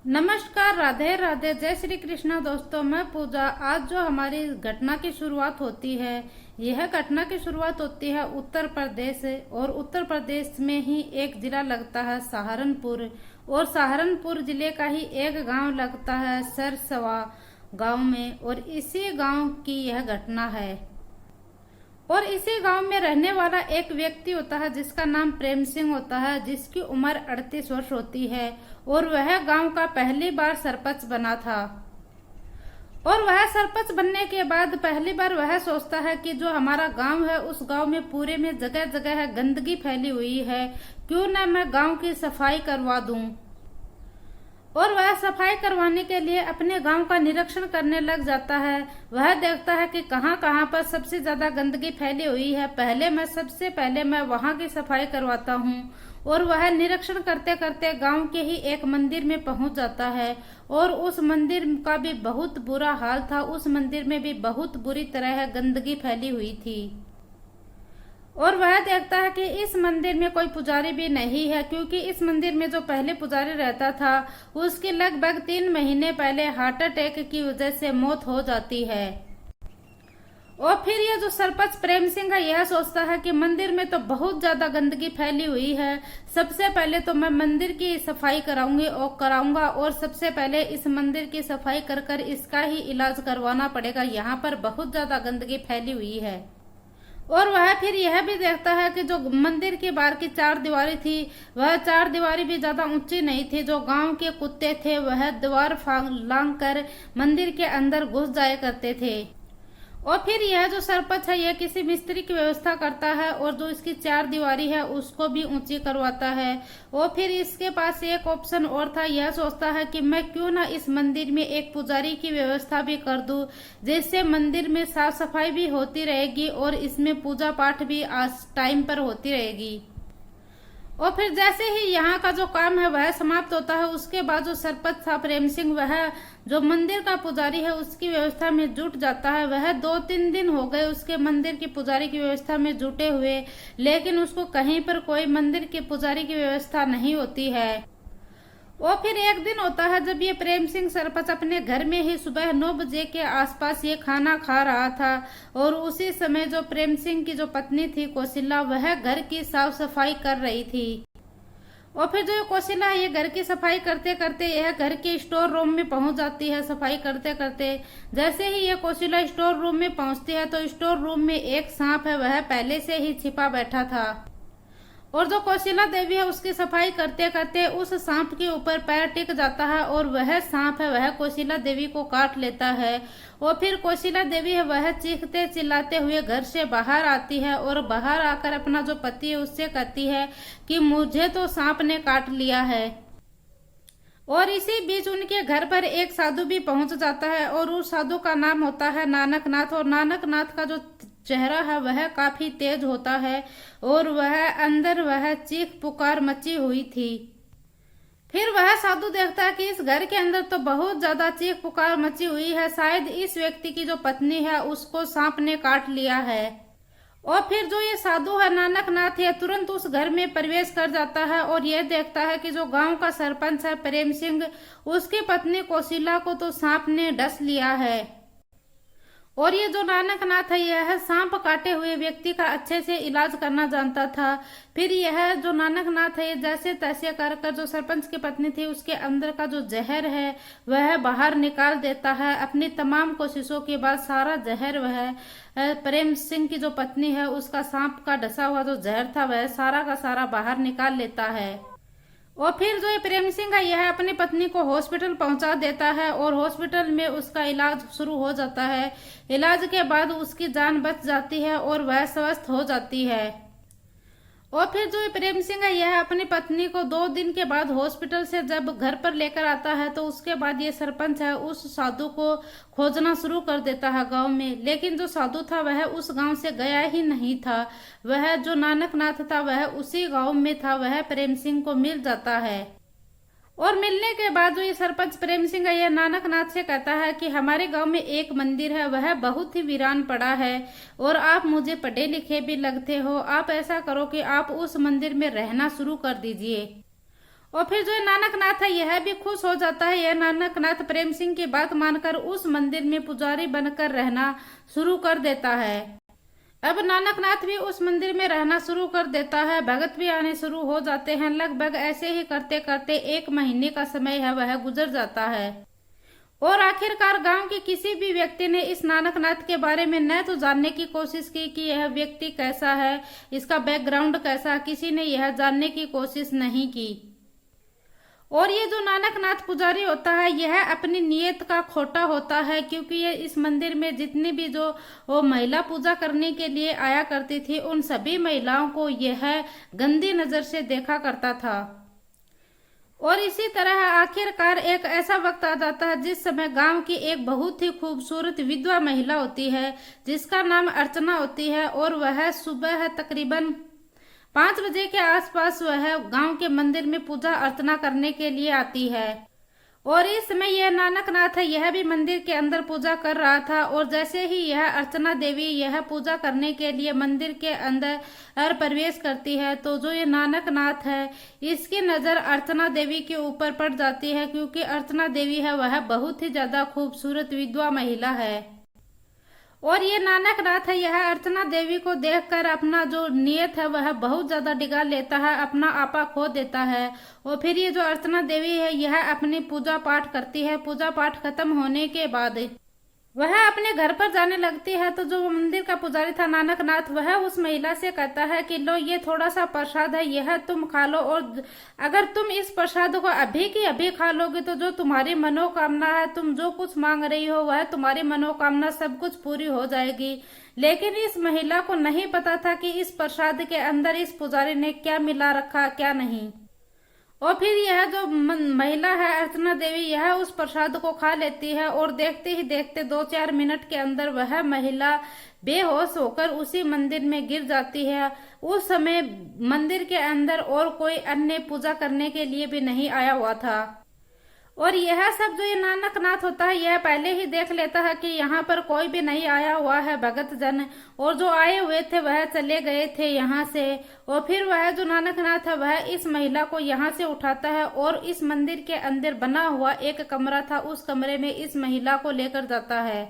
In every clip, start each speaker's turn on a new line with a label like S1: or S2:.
S1: नमस्कार, राधे राधे, जय श्री कृष्णा। दोस्तों, मैं पूजा। आज जो हमारी घटना की शुरुआत होती है, यह घटना की शुरुआत होती है उत्तर प्रदेश से। और उत्तर प्रदेश में ही एक जिला लगता है सहारनपुर, और सहारनपुर जिले का ही एक गांव लगता है सरसवा गांव में। और इसी गांव की यह घटना है। और इसी गांव में रहने वाला एक व्यक्ति होता है जिसका नाम प्रेम सिंह होता है, जिसकी उम्र 38 वर्ष होती है। और वह गांव का पहली बार सरपंच बना था। और वह सरपंच बनने के बाद पहली बार वह सोचता है कि जो हमारा गांव है, उस गांव में पूरे में जगह जगह है गंदगी फैली हुई है, क्यों ना मैं गांव की सफाई करवा दूं। और वह सफाई करवाने के लिए अपने गांव का निरीक्षण करने लग जाता है। वह देखता है कि कहां कहां पर सबसे ज्यादा गंदगी फैली हुई है। सबसे पहले मैं वहां की सफाई करवाता हूं। और वह निरीक्षण करते करते गांव के ही एक मंदिर में पहुंच जाता है। और उस मंदिर का भी बहुत बुरा हाल था। उस मंदिर में भी बहुत बुरी तरह गंदगी फैली हुई थी। और वह देखता है कि इस मंदिर में कोई पुजारी भी नहीं है, क्योंकि इस मंदिर में जो पहले पुजारी रहता था उसकी लगभग 3 महीने पहले हार्ट अटैक की वजह से मौत हो जाती है। और फिर ये जो सरपंच प्रेम सिंह है, यह सोचता है कि मंदिर में तो बहुत ज्यादा गंदगी फैली हुई है। सबसे पहले तो मैं मंदिर की सफाई कराऊंगा। और सबसे पहले इस मंदिर की सफाई कर इसका ही इलाज करवाना पड़ेगा। यहाँ पर बहुत ज्यादा गंदगी फैली हुई है। और वह फिर यह भी देखता है कि जो मंदिर के बाहर की 4 दीवारी थी, वह 4 दीवारी भी ज्यादा ऊंची नहीं थी। जो गांव के कुत्ते थे वह दीवार लांग कर मंदिर के अंदर घुस जाया करते थे। और फिर यह जो सरपंच है, यह किसी मिस्त्री की व्यवस्था करता है और जो इसकी 4 दीवारी है उसको भी ऊंची करवाता है। और फिर इसके पास एक ऑप्शन और था। यह सोचता है कि मैं क्यों ना इस मंदिर में एक पुजारी की व्यवस्था भी कर दूं, जिससे मंदिर में साफ सफाई भी होती रहेगी और इसमें पूजा पाठ भी आज टाइम पर होती रहेगी। और फिर जैसे ही यहाँ का जो काम है वह समाप्त होता है, उसके बाद जो सरपंच था प्रेम सिंह, वह जो मंदिर का पुजारी है उसकी व्यवस्था में जुट जाता है। वह 2-3 दिन हो गए उसके मंदिर की पुजारी की व्यवस्था में जुटे हुए, लेकिन उसको कहीं पर कोई मंदिर के पुजारी की व्यवस्था नहीं होती है। और फिर एक दिन होता है जब ये प्रेम सिंह सरपंच अपने घर में ही सुबह 9 बजे के आसपास ये खाना खा रहा था। और उसी समय जो प्रेम सिंह की जो पत्नी थी कौशिला, वह घर की साफ सफाई कर रही थी। और फिर जो कौशिला है, ये घर की सफाई करते करते यह घर के स्टोर रूम में पहुंच जाती है। सफाई करते करते जैसे ही ये कौशिला स्टोर रूम में पहुंचती है तो स्टोर रूम में एक सांप है, वह पहले से ही छिपा बैठा था। और जो कौशिला देवी है उसकी सफाई करते करते उस सांप के ऊपर पैर टिक जाता है और वह सांप है वह कौशिला देवी को काट लेता है। और फिर कौशिला देवी है वह चीखते चिल्लाते हुए घर से बाहर आती है और बाहर आकर अपना जो पति है उससे कहती है कि मुझे तो सांप ने काट लिया है। और इसी बीच उनके घर पर एक साधु भी पहुंच जाता है और उस साधु का नाम होता है नानक नाथ। और नानक नाथ का जो चेहरा है वह काफी तेज होता है और वह अंदर वह चीख पुकार मची हुई थी। फिर वह साधु देखता है कि इस घर के अंदर तो बहुत ज्यादा चीख पुकार मची हुई है, शायद इस व्यक्ति की जो पत्नी है उसको सांप ने काट लिया है। और फिर जो ये साधु है नानक नाथ है, तुरंत उस घर में प्रवेश कर जाता है और यह देखता है कि जो गांव का सरपंच है प्रेम सिंह, उसकी पत्नी कौशिला को तो सांप ने डस लिया है। और ये जो नानक नाथ है, यह सांप काटे हुए व्यक्ति का अच्छे से इलाज करना जानता था। फिर यह जो नानक नाथ है, जैसे तैसे कर जो सरपंच की पत्नी थी उसके अंदर का जो जहर है वह बाहर निकाल देता है। अपनी तमाम कोशिशों के बाद सारा जहर वह प्रेम सिंह की जो पत्नी है उसका सांप का डसा हुआ जो जहर था वह सारा का सारा बाहर निकाल लेता है। और फिर जो ये प्रेम सिंह है, यह अपनी पत्नी को हॉस्पिटल पहुंचा देता है और हॉस्पिटल में उसका इलाज शुरू हो जाता है। इलाज के बाद उसकी जान बच जाती है और वह स्वस्थ हो जाती है। और फिर जो ये प्रेम सिंह है, यह अपनी पत्नी को 2 दिन के बाद हॉस्पिटल से जब घर पर लेकर आता है तो उसके बाद ये सरपंच है उस साधु को खोजना शुरू कर देता है गांव में। लेकिन जो साधु था वह उस गांव से गया ही नहीं था। वह जो नानक नाथ था वह उसी गांव में था। वह प्रेम सिंह को मिल जाता है और मिलने के बाद जो ये सरपंच प्रेम सिंह है, यह नानक नाथ से कहता है कि हमारे गांव में एक मंदिर है, वह बहुत ही वीरान पड़ा है और आप मुझे पढ़े लिखे भी लगते हो। आप ऐसा करो कि आप उस मंदिर में रहना शुरू कर दीजिए। और फिर जो नानकनाथ है यह भी खुश हो जाता है। यह नानकनाथ प्रेम सिंह की बात मानकर उस मंदिर में पुजारी बनकर रहना शुरू कर देता है। अब नानकनाथ भी उस मंदिर में रहना शुरू कर देता है। भगत भी आने शुरू हो जाते हैं। लगभग ऐसे ही करते करते 1 महीने का समय है वह गुजर जाता है और आखिरकार गांव के किसी भी व्यक्ति ने इस नानकनाथ के बारे में न तो जानने की कोशिश की कि यह व्यक्ति कैसा है, इसका बैकग्राउंड कैसा है, किसी ने यह जानने की कोशिश नहीं की। और ये जो नानकनाथ पुजारी होता है यह अपनी नीयत का खोटा होता है, क्योंकि ये इस मंदिर में जितनी भी जो वो महिला पूजा करने के लिए आया करती थी उन सभी महिलाओं को यह गंदी नजर से देखा करता था। और इसी तरह आखिरकार एक ऐसा वक्त आ जाता है जिस समय गांव की एक बहुत ही खूबसूरत विधवा महिला होती है जिसका नाम अर्चना होती है, और वह सुबह तकरीबन 5 बजे के आसपास वह गांव के मंदिर में पूजा अर्चना करने के लिए आती है। और इस समय यह नानकनाथ है यह भी मंदिर के अंदर पूजा कर रहा था। और जैसे ही यह अर्चना देवी यह पूजा करने के लिए मंदिर के अंदर प्रवेश करती है तो जो ये नानकनाथ है इसकी नजर अर्चना देवी के ऊपर पड़ जाती है, क्योंकि अर्चना देवी है वह बहुत ही ज्यादा खूबसूरत विधवा महिला है। और ये नानकनाथ है यह अर्चना देवी को देखकर अपना जो नियत है वह बहुत ज्यादा डिगा लेता है, अपना आपा खो देता है। और फिर ये जो अर्चना देवी है यह अपनी पूजा पाठ करती है। पूजा पाठ खत्म होने के बाद वह अपने घर पर जाने लगती है तो जो मंदिर का पुजारी था नानकनाथ वह उस महिला से कहता है कि लो ये थोड़ा सा प्रसाद है यह तुम खा लो, और अगर तुम इस प्रसाद को अभी की अभी खा लोगे तो जो तुम्हारी मनोकामना है, तुम जो कुछ मांग रही हो वह तुम्हारी मनोकामना सब कुछ पूरी हो जाएगी। लेकिन इस महिला को नहीं पता था कि इस प्रसाद के अंदर इस पुजारी ने क्या मिला रखा क्या नहीं। और फिर यह जो महिला है अर्चना देवी यह उस प्रसाद को खा लेती है और देखते ही देखते 2-4 मिनट के अंदर वह महिला बेहोश होकर उसी मंदिर में गिर जाती है। उस समय मंदिर के अंदर और कोई अन्य पूजा करने के लिए भी नहीं आया हुआ था। और यह सब जो ये नानकनाथ होता है यह पहले ही देख लेता है कि यहाँ पर कोई भी नहीं आया हुआ है भगत जन, और जो आए हुए थे वह चले गए थे यहाँ से। और फिर वह जो नानकनाथ है वह इस महिला को यहाँ से उठाता है और इस मंदिर के अंदर बना हुआ एक कमरा था उस कमरे में इस महिला को लेकर जाता है।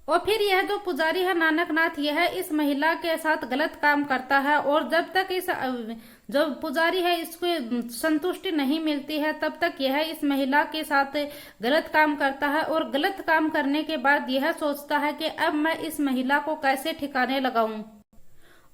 S1: और फिर यह जो पुजारी है नानकनाथ यह इस महिला के साथ गलत काम करता है, और जब तक इस जो पुजारी है इसको संतुष्टि नहीं मिलती है तब तक यह इस महिला के साथ गलत काम करता है। और गलत काम करने के बाद यह सोचता है कि अब मैं इस महिला को कैसे ठिकाने लगाऊं।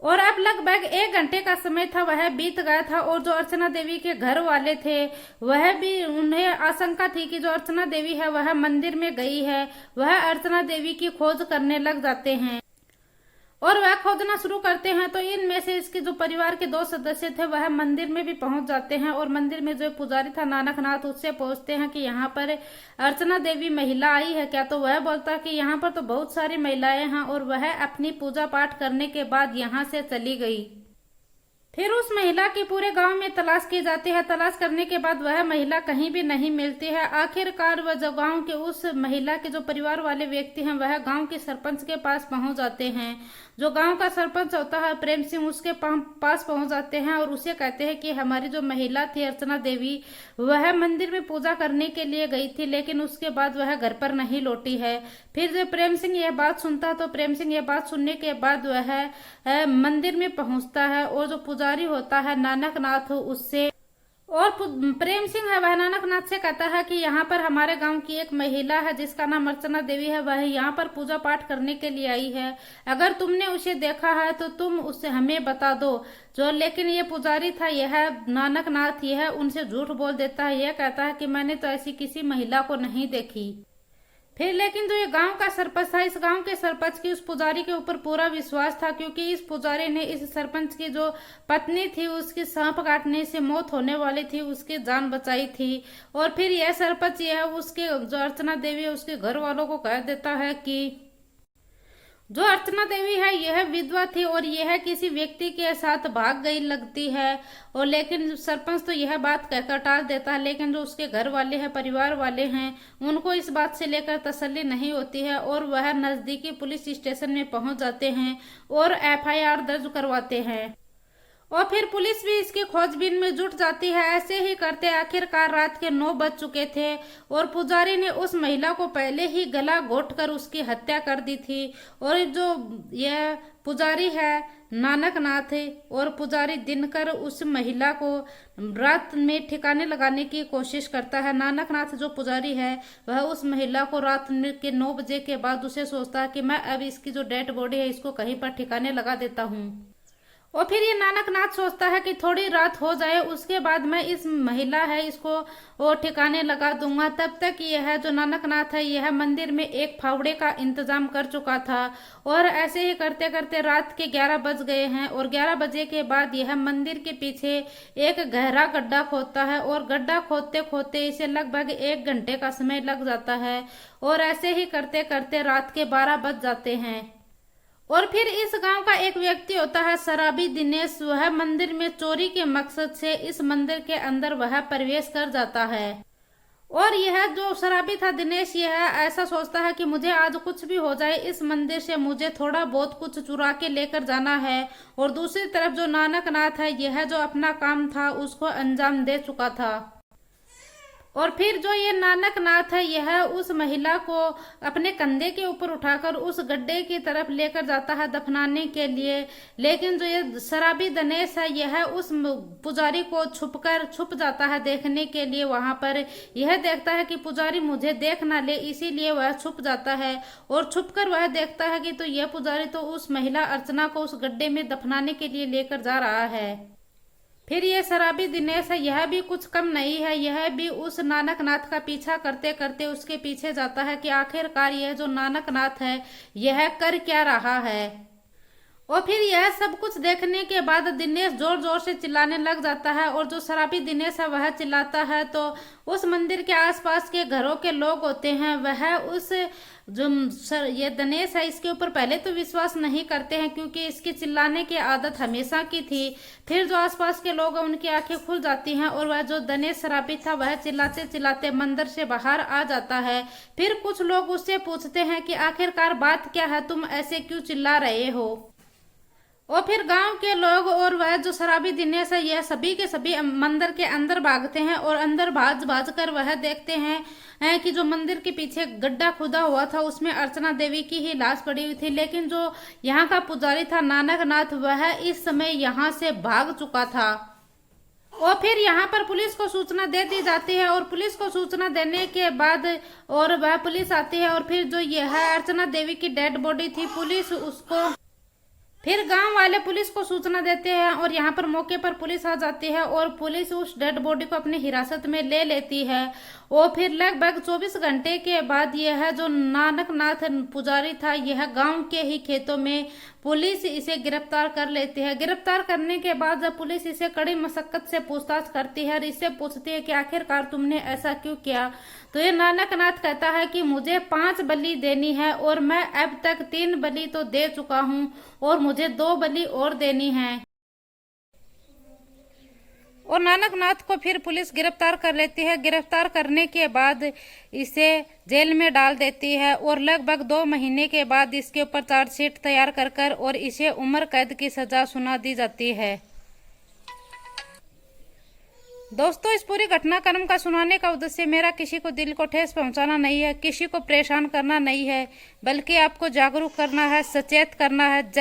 S1: और अब लगभग 1 घंटे का समय था वह बीत गया था, और जो अर्चना देवी के घर वाले थे वह भी उन्हें आशंका थी कि जो अर्चना देवी है वह मंदिर में गई है। वह अर्चना देवी की खोज करने लग जाते हैं और वह खोजना शुरू करते हैं। तो इनमें से इसके जो परिवार के 2 सदस्य थे वह मंदिर में भी पहुंच जाते हैं और मंदिर में जो पुजारी था नानकनाथ उससे पूछते हैं कि यहाँ पर अर्चना देवी महिला आई है क्या। तो वह बोलता है कि यहाँ पर तो बहुत सारी महिलाएं हैं और वह अपनी पूजा पाठ करने के बाद यहाँ से चली गई। फिर उस महिला की पूरे गांव में तलाश की जाती है। तलाश करने के बाद वह महिला कहीं भी नहीं मिलती है। आखिरकार वह जो गांव के उस महिला के जो परिवार वाले व्यक्ति हैं वह गांव के सरपंच के पास पहुंच जाते हैं। जो गांव का सरपंच होता है प्रेम सिंह उसके पास पहुंच जाते हैं और उसे कहते हैं कि हमारी जो महिला थी अर्चना देवी वह मंदिर में पूजा करने के लिए गई थी, लेकिन उसके बाद वह घर पर नहीं लौटी है। फिर जब प्रेम सिंह यह बात सुनता है तो प्रेम सिंह यह बात सुनने के बाद वह मंदिर में पहुंचता है और जो पुजारी होता है नानकनाथ उससे और प्रेम सिंह है वह नानकनाथ से कहता है कि यहाँ पर हमारे गांव की एक महिला है जिसका नाम अर्चना देवी है, वह यहाँ पर पूजा पाठ करने के लिए आई है। अगर तुमने उसे देखा है तो तुम उससे हमें बता दो। जो लेकिन ये पुजारी था यह नानकनाथ यह उनसे झूठ बोल देता है। यह कहता है कि मैंने तो ऐसी किसी महिला को नहीं देखी। फिर लेकिन जो ये गांव का सरपंच था इस गांव के सरपंच की उस पुजारी के ऊपर पूरा विश्वास था, क्योंकि इस पुजारी ने इस सरपंच की जो पत्नी थी उसकी सांप काटने से मौत होने वाली थी उसकी जान बचाई थी। और फिर यह सरपंच यह उसके जो अर्चना देवी है उसके घर वालों को कह देता है कि जो अर्चना देवी है यह विधवा थी और यह किसी व्यक्ति के साथ भाग गई लगती है। और लेकिन सरपंच तो यह बात कहकर टाल देता है, लेकिन जो उसके घर वाले हैं परिवार वाले हैं उनको इस बात से लेकर तसल्ली नहीं होती है और वह नजदीकी पुलिस स्टेशन में पहुंच जाते हैं और FIR दर्ज करवाते हैं। और फिर पुलिस भी इसकी खोजबीन में जुट जाती है। ऐसे ही करते आखिरकार रात के 9 बज चुके थे और पुजारी ने उस महिला को पहले ही गला घोंटकर उसकी हत्या कर दी थी। और जो यह पुजारी है नानक नाथ और पुजारी दिनकर उस महिला को रात में ठिकाने लगाने की कोशिश करता है। नानक नाथ जो पुजारी है वह उस महिला को रात के 9 बजे के बाद उसे सोचता है कि मैं अब इसकी जो डेड बॉडी है इसको कहीं पर ठिकाने लगा देता हूँ। और फिर ये नानक नाथ सोचता है कि थोड़ी रात हो जाए उसके बाद मैं इस महिला है इसको वो ठिकाने लगा दूंगा। तब तक यह जो नानक नाथ है यह मंदिर में एक फावड़े का इंतजाम कर चुका था। और ऐसे ही करते करते रात के 11 बज गए हैं और 11 बजे के बाद यह मंदिर के पीछे एक गहरा गड्ढा खोदता है और गड्ढा खोदते खोदते इसे लगभग 1 घंटे का समय लग जाता है। और ऐसे ही करते करते रात के 12 बज जाते हैं। और फिर इस गांव का एक व्यक्ति होता है शराबी दिनेश। वह मंदिर में चोरी के मकसद से इस मंदिर के अंदर वह प्रवेश कर जाता है। और यह जो शराबी था दिनेश यह ऐसा सोचता है कि मुझे आज कुछ भी हो जाए इस मंदिर से मुझे थोड़ा बहुत कुछ चुरा के लेकर जाना है। और दूसरी तरफ जो नानक नाथ है यह जो अपना काम था उसको अंजाम दे चुका था। और फिर जो ये नानक नाथ है यह उस महिला को अपने कंधे के ऊपर उठाकर उस गड्ढे की तरफ लेकर जाता है दफनाने के लिए। लेकिन जो ये शराबी दिनेश है यह उस पुजारी को छुप जाता है देखने के लिए। वहां पर यह देखता है कि पुजारी मुझे देख ना ले इसीलिए वह छुप जाता है। और छुपकर वह देखता है कि तो यह पुजारी तो उस महिला अर्चना को उस गड्ढे में दफनाने के लिए लेकर जा रहा है। फिर ये शराबी दिनेश है यह भी कुछ कम नहीं है। यह भी उस नानक नाथ का पीछा करते करते उसके पीछे जाता है कि आखिरकार यह जो नानक नाथ है यह कर क्या रहा है। और फिर यह सब कुछ देखने के बाद दिनेश जोर जोर से चिल्लाने लग जाता है। और जो शराबी दिनेश है वह चिल्लाता है तो उस मंदिर के आसपास के घरों के लोग होते हैं वह उस जो ये दिनेश है इसके ऊपर पहले तो विश्वास नहीं करते हैं क्योंकि इसके चिल्लाने की आदत हमेशा की थी। फिर जो आसपास के लोग हैं उनकी आंखें खुल जाती हैं और वह जो दिनेश शराबी था वह चिल्लाते चिल्लाते मंदिर से बाहर आ जाता है। फिर कुछ लोग उससे पूछते हैं कि आखिरकार बात क्या है, तुम ऐसे क्यों चिल्ला रहे हो। और फिर गांव के लोग और वह जो शराबी दिनेश है यह सभी के सभी मंदिर के अंदर भागते हैं और अंदर भाग कर वह देखते हैं कि जो मंदिर के पीछे गड्ढा खुदा हुआ था उसमें अर्चना देवी की ही लाश पड़ी हुई थी। लेकिन जो यहाँ का पुजारी था नानक नाथ वह इस समय यहाँ से भाग चुका था। और फिर यहाँ पर पुलिस को सूचना दे दी जाती है और पुलिस को सूचना देने के बाद और वह पुलिस आती है। और फिर जो यह अर्चना देवी की डेड बॉडी थी पुलिस उसको फिर गांव वाले पुलिस को सूचना देते हैं और यहाँ पर मौके पर पुलिस आ जाती है और पुलिस उस डेड बॉडी को अपनी हिरासत में ले लेती है। और फिर लगभग 24 घंटे के बाद यह जो नानक नाथ पुजारी था यह गांव के ही खेतों में पुलिस इसे गिरफ्तार कर लेती है। गिरफ्तार करने के बाद जब पुलिस इसे कड़ी मशक्कत से पूछताछ करती है और इससे पूछती है कि आखिरकार तुमने ऐसा क्यों किया, तो ये नानक नाथ कहता है कि मुझे 5 बलि देनी है और मैं अब तक 3 बलि तो दे चुका हूँ और मुझे 2 बलि और देनी है। और नानक नाथ को फिर पुलिस गिरफ्तार कर लेती है। गिरफ्तार करने के बाद इसे जेल में डाल देती है और लगभग 2 महीने के बाद इसके ऊपर चार्जशीट तैयार कर और इसे उम्र कैद की सजा सुना दी जाती है। दोस्तों इस पूरी घटनाक्रम का सुनाने का उद्देश्य मेरा किसी को दिल को ठेस पहुंचाना नहीं है, किसी को परेशान करना नहीं है, बल्कि आपको जागरूक करना है, सचेत करना है।